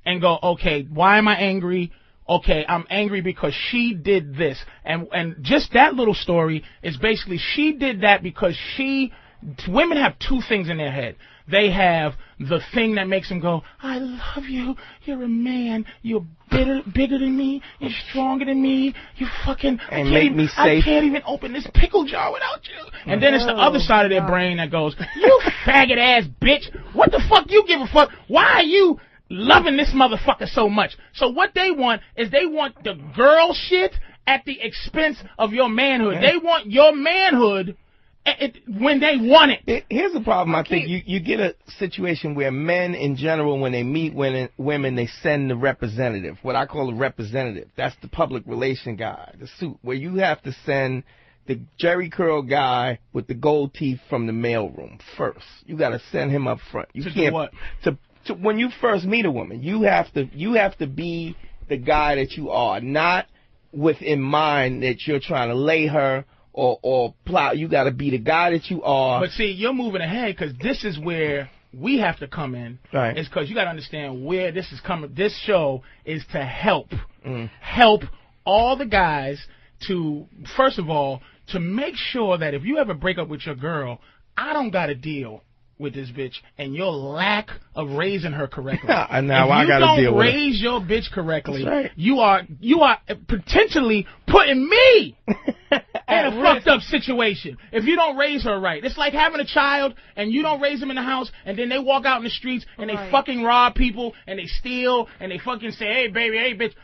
and go, okay, why am I angry? Okay, I'm angry because she did this. And just that little story is basically she did that because women have two things in their head. They have the thing that makes them go, I love you, you're a man, you're bigger than me, you're stronger than me, you fucking, I can't even open this pickle jar without you. And then it's the other side of their brain that goes, you faggot ass bitch, what the fuck you give a fuck? Why are you loving this motherfucker so much? So what they want is they want the girl shit at the expense of your manhood. They want your manhood when they want it. Here's the problem. I think you get a situation where men in general, when they meet women, they send the representative, what I call a representative. That's the public relation guy, the suit, where you have to send the Jerry curl guy with the gold teeth from the mailroom first. You got to send him up front. You can't do what? When you first meet a woman, you have to be the guy that you are, not with in mind that you're trying to lay her or plow. You got to be the guy that you are. But see, you're moving ahead because this is where we have to come in. Right. It's because you got to understand where this is coming. This show is to help all the guys to, first of all, to make sure that if you ever break up with your girl, I don't got to deal with this bitch and your lack of raising her correctly. And now I got to deal with it. If you don't raise your bitch correctly, right, you are potentially putting me in a fucked up situation if you don't raise her right. It's like having a child and you don't raise them in the house and then they walk out in the streets and they fucking rob people and they steal and they fucking say, hey baby, hey bitch.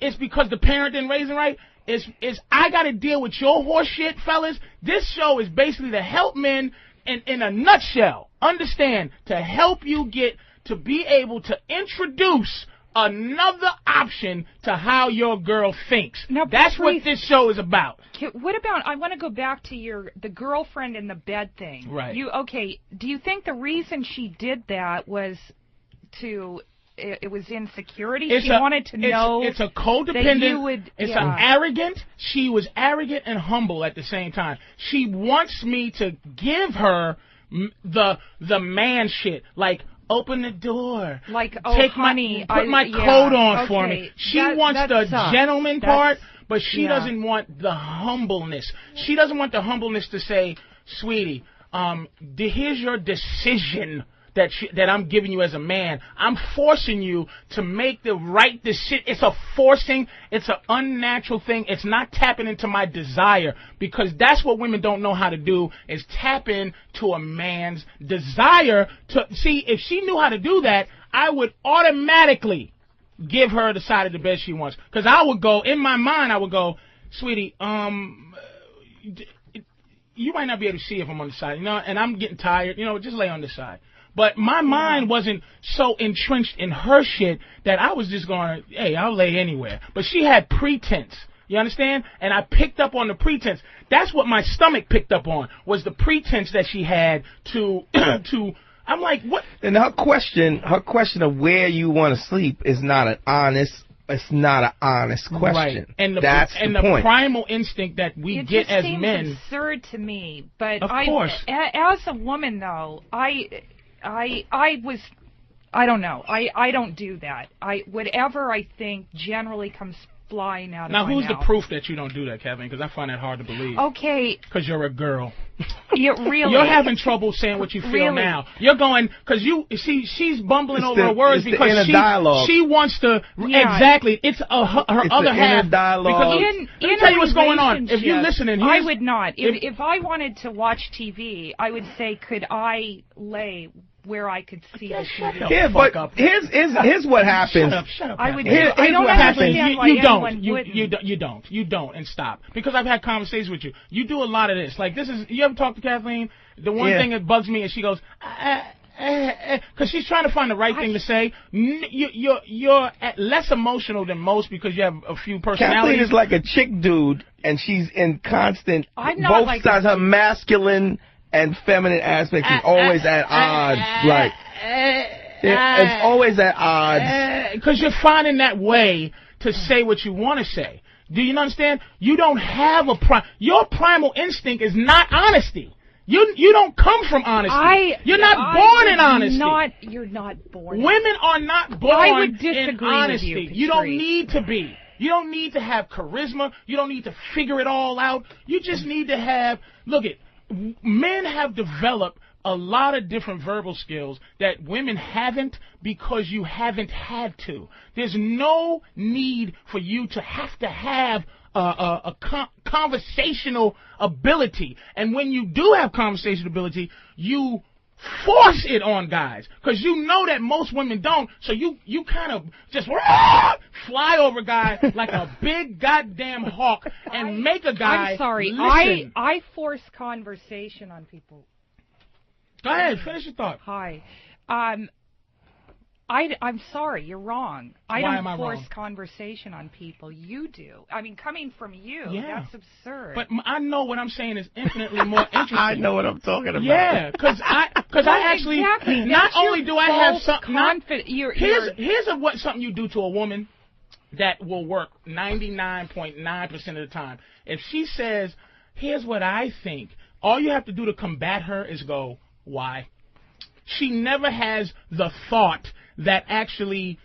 It's because the parent didn't raise them right. I got to deal with your horse shit, fellas. This show is basically to help men in a nutshell. Understand, to help you get to be able to introduce another option to how your girl thinks. Now, that's Patrice, what this show is about. What about, I want to go back to the girlfriend in the bed thing. Right. Do you think the reason she did that was it was insecurity? She wanted to know. It's a codependent. Arrogant. She was arrogant and humble at the same time. She wants me to give her the man shit, like open the door, like put my coat on for me. She wants the gentleman part, but she doesn't want the humbleness. She doesn't want the humbleness to say, sweetie, here's your decision that I'm giving you as a man. I'm forcing you to make the right decision. It's a forcing. It's an unnatural thing. It's not tapping into my desire, because that's what women don't know how to do, is tap into a man's desire. To see, if she knew how to do that, I would automatically give her the side of the bed she wants. Because I would go, in my mind, I would go, sweetie, you might not be able to see if I'm on the side, and I'm getting tired, just lay on the side. But my mind wasn't so entrenched in her shit that I was just going, hey, I'll lay anywhere. But she had pretense. You understand? And I picked up on the pretense. That's what my stomach picked up on, was the pretense that she had to I'm like, what? And her question of where you want to sleep is not an honest question. Right. And that's the point. Primal instinct that we get as men. It just seems absurd to me. But of course. As a woman, though, I don't know. I don't do that. Whatever I think generally comes flying out of my mouth. Now, who's the proof that you don't do that, Kathleen? Because I find that hard to believe. Okay. Because you're a girl. Really? You're having trouble saying what you feel now. You're going, because she's bumbling over her words because she wants to, exactly, it's her other half. Dialogue. Let me tell you what's going on. If you're listening, I would not. If I wanted to watch TV, I would say, could I lay where I could see the TV? Yeah, but here's what happens. Shut up. I don't understand why anyone wouldn't. You don't, and stop. Because I've had conversations with you. You do a lot of this. Like, you ever talk to Kathleen? The one thing that bugs me is she goes, because she's trying to find the right thing to say. You're less emotional than most because you have a few personalities. Kathleen is like a chick dude, and she's in constant, both sides, her masculine and feminine aspects is always at odds. Right. It's always at odds. Because you're finding that way to say what you want to say. Do you understand? You don't have your primal instinct is not honesty. You don't come from honesty. You're not born in honesty. You're not born. Women are not born I would disagree in honesty. with you, You don't need to be. You don't need to have charisma. You don't need to figure it all out. You just need to have. Look it. Men have developed a lot of different verbal skills that women haven't because you haven't had to. There's no need for you to have a conversational ability. And when you do have conversational ability, you force it on guys because you know that most women don't. So you kind of just fly over guys like a big goddamn hawk and make a guy. I'm sorry. Listen. I force conversation on people. Go ahead, finish your thought. Hi. I'm sorry, you're wrong. I Why don't am I force wrong? conversation on people. You do. I mean, coming from you, Yeah. that's absurd. But I know what I'm saying is infinitely more interesting. I know what I'm talking about. Yeah, because I actually exactly. not That's only your do I have false something. Here's you're something you do to a woman that will work 99.9% of the time. If she says, "Here's what I think," all you have to do to combat her is go, "Why?" She never has the thought that actually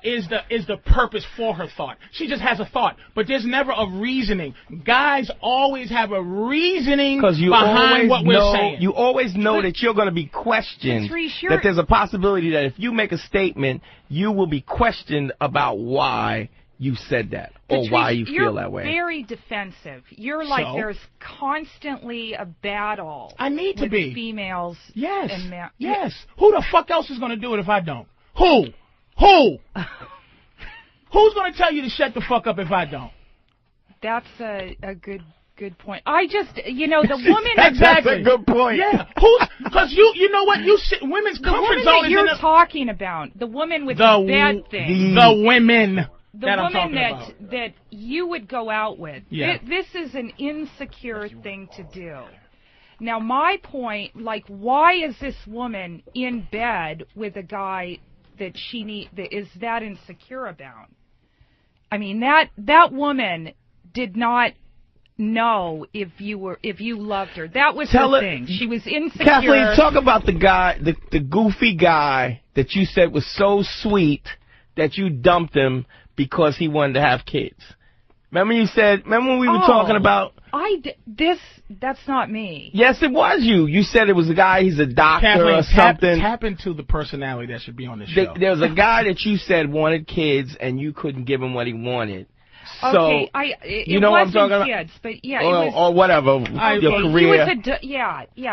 is the purpose for her thought. She just has a thought, but there's never a reasoning. Guys always have a reasoning behind what we're saying. You always know that you're going to be questioned. Patrice, that there's a possibility that if you make a statement, you will be questioned about why you said that or Patrice, why you feel that way. You're very defensive. You're like So? there's constantly a battle. I need to with be. females. Yes. And men. Yes. Who the fuck else is going to do it if I don't? Who? Who's going to tell you to shut the fuck up if I don't? That's a good point. I just, the woman. That's a good point. Yeah. Because you know what? Women's The comfort woman zone that is you're in talking about, the woman with the bad thing. The women. The that I'm woman talking about. that you would go out with. Yeah. This is an insecure thing to do. Now, my point, why is this woman in bed with a guy that that is that insecure about? I mean, that woman did not know if you loved her. That was her thing. She was insecure. Kathleen, talk about the guy, the goofy guy that you said was so sweet that you dumped him because he wanted to have kids. Remember when we were talking about... That's not me. Yes, it was you. You said it was a guy, he's a doctor Kathleen, or something. Tap into the personality that should be on the show. There was a guy that you said wanted kids and you couldn't give him what he wanted. So, okay, it what I'm wasn't talking about? kids, but yeah, or, it was... Or whatever, your career.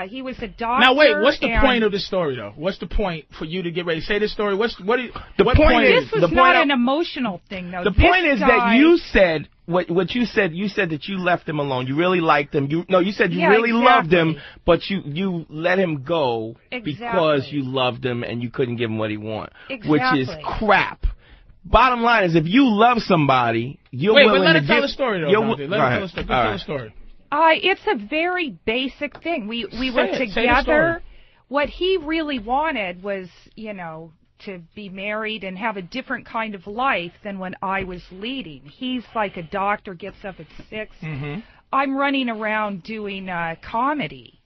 He was a doctor. Now wait, what's the point of this story though? What's the point for you to get ready to say this story? What point is this was not an emotional thing though. The point is that you said what you said. You said that you left him alone. You really liked him. You said you really loved him, but you let him go because you loved him and you couldn't give him what he wanted, which is crap. Bottom line is, if you love somebody, you're willing to give... Wait, let her tell the story, though, Dante. Let her tell the story. It's a very basic thing. We were together. What he really wanted was, to be married and have a different kind of life than when I was leading. He's like a doctor, gets up at 6. Mm-hmm. I'm running around doing comedy.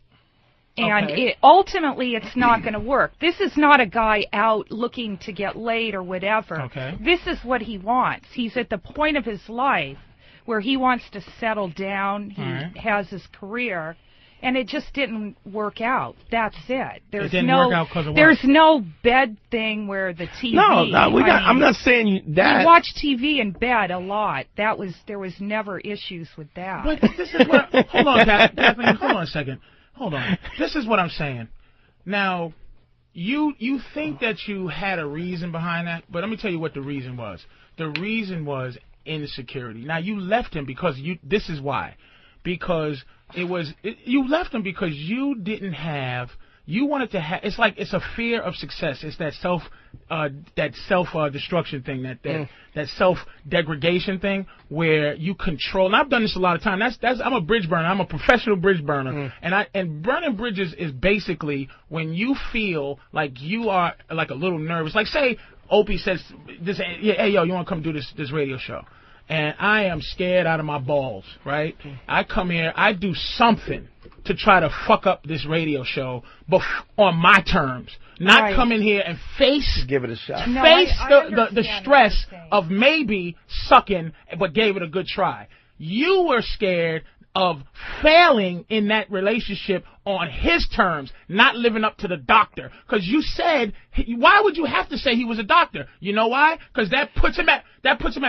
And ultimately, it's not going to work. This is not a guy out looking to get laid or whatever. Okay. This is what he wants. He's at the point of his life where he wants to settle down. He has his career. And it just didn't work out. That's it. It didn't work out because of what? There's no bed thing where the TV... No, I'm not saying that. We watch TV in bed a lot. There was never issues with that. But this is what... Hold on, Kathleen. Hold on a second. Hold on. This is what I'm saying. Now, you think that you had a reason behind that, but let me tell you what the reason was. The reason was insecurity. Now, you left him because this is why. Because you left him because you didn't have... You wanted to have... It's a fear of success. It's that self-destruction thing, that self-degradation thing where you control. And I've done this a lot of time. I'm a bridge burner. I'm a professional bridge burner. And burning bridges is basically when you feel like you are like a little nervous. Like say Opie says, hey yo, you want to come do this radio show? And I am scared out of my balls, right? I come here, I do something to try to fuck up this radio show on my terms. Not come in here and give it a shot. Face the stress of maybe sucking, but gave it a good try. You were scared of failing in that relationship on his terms, not living up to the doctor. Because you said, why would you have to say he was a doctor? You know why? Because that puts him at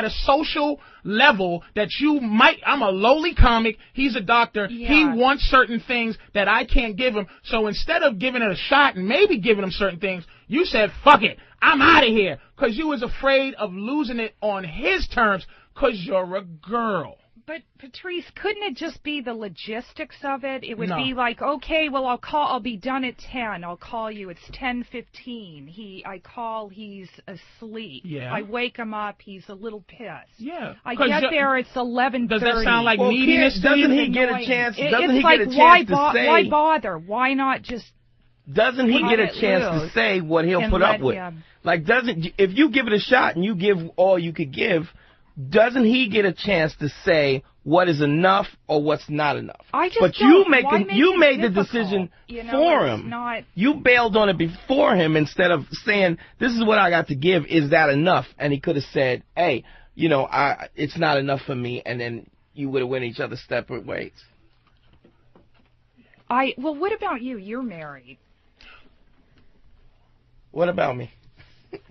a social level that you might. I'm a lowly comic. He's a doctor. Yeah. He wants certain things that I can't give him. So instead of giving it a shot and maybe giving him certain things, you said, fuck it, I'm out of here. Because you was afraid of losing it on his terms because you're a girl. But, Patrice, couldn't it just be the logistics of it? It would be like, okay, well, I'll be done at 10. I'll call you. It's 10:15. I call, he's asleep. Yeah. I wake him up. He's a little pissed. Yeah. I get there, it's 11:30. Does that sound like neediness? Doesn't he get a chance? Doesn't he get a chance to say? Why bother? Why not just? Doesn't he get a chance to say what he'll put up with? Like, if you give it a shot and you give all you could give, doesn't he get a chance to say what is enough or what's not enough? You made the decision for him. You bailed on it before him instead of saying, this is what I got to give. Is that enough? And he could have said, hey, it's not enough for me. And then you would have went each other's separate ways. Well, what about you? You're married. What about me?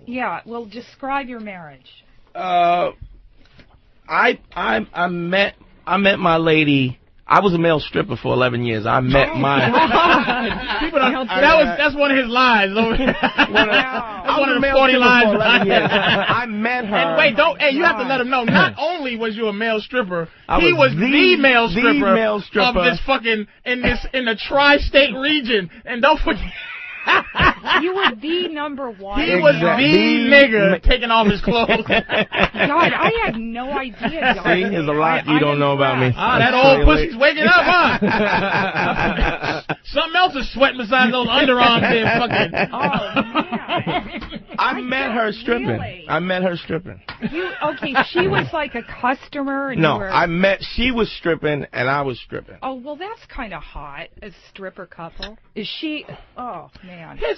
Yeah, well, describe your marriage. I met my lady. I was a male stripper for 11 years. I met that's one of his lies. That's one of the 40 lies. I met her. And wait, you have to let him know. Not only was you a male stripper, he was the male stripper of this fucking in the tri-state region. And don't forget. You were the number one. He was the nigga taking off his clothes. God, I had no idea. See, there's a lot you don't know about me. That old pussy's waking up, huh? Something else is sweating besides those underarms there, fucking. Oh, man. I met her stripping. Really? I met her stripping. Okay, she was like a customer? And she was stripping and I was stripping. Oh, well, that's kind of hot, a stripper couple. Is she, oh, man. You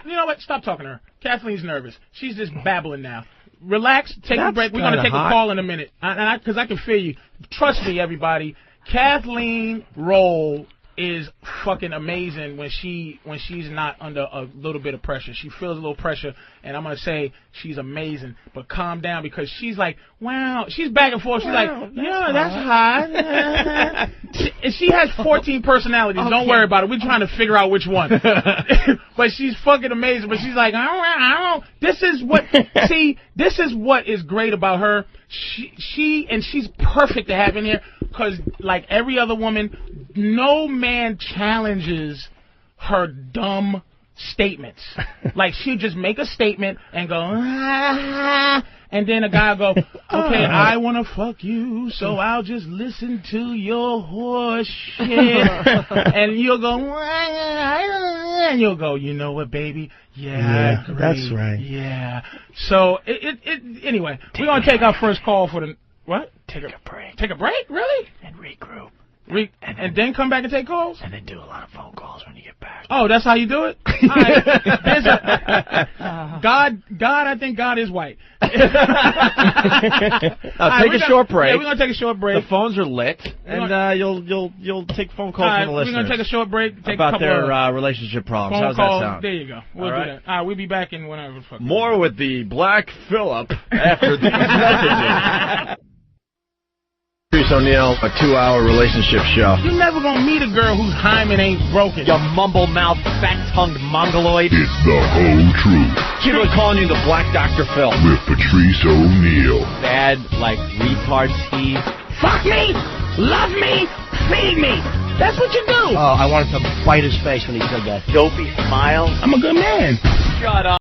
know what? Stop talking to her. Kathleen's nervous. She's just babbling now. Relax. Take a break. We're going to take a call in a minute. Because I can feel you. Trust me, everybody. Kathleen Roll is fucking amazing when she's not under a little bit of pressure. She feels a little pressure, and I'm going to say she's amazing. But calm down because she's like, wow. She's back and forth. She's like, yeah, that's hot. She has 14 personalities. Okay. Don't worry about it. We're trying to figure out which one. But she's fucking amazing. But she's like, I don't. This is what is great about her. She's perfect to have in here because, like every other woman, no man challenges her dumb statements. Like, she'll just make a statement and go, and then a guy will go, okay, I want to fuck you, so I'll just listen to your horse shit. And you'll go, and you'll go, you know what, baby? Yeah, I agree. That's right. Yeah. So, anyway, we're going to take our first call for the, what? Take a break. Take a break? Really? And regroup. And then come back and take calls? And then do a lot of phone calls when you get back. Oh, that's how you do it? All right. I think God is white. Take a short break. Yeah, we're going to take a short break. The phones are lit, and you'll take phone calls from the listeners. We're going to take a short break. About their relationship problems. How's that sound? There you go. We'll do that. All right, we'll be back in whenever. More with the Black Phillip after these messages. Patrice O'Neal, a 2-hour relationship show. You're never gonna meet a girl whose hymen ain't broken. You mumble-mouthed, fat-tongued mongoloid. It's the whole truth. People are calling you the Black Dr. Phil. With Patrice O'Neal. Bad, like, retard Steve. Fuck me! Love me! Feed me! That's what you do! Oh, I wanted to bite his face when he said that. Dopey smile. I'm a good man. Shut up.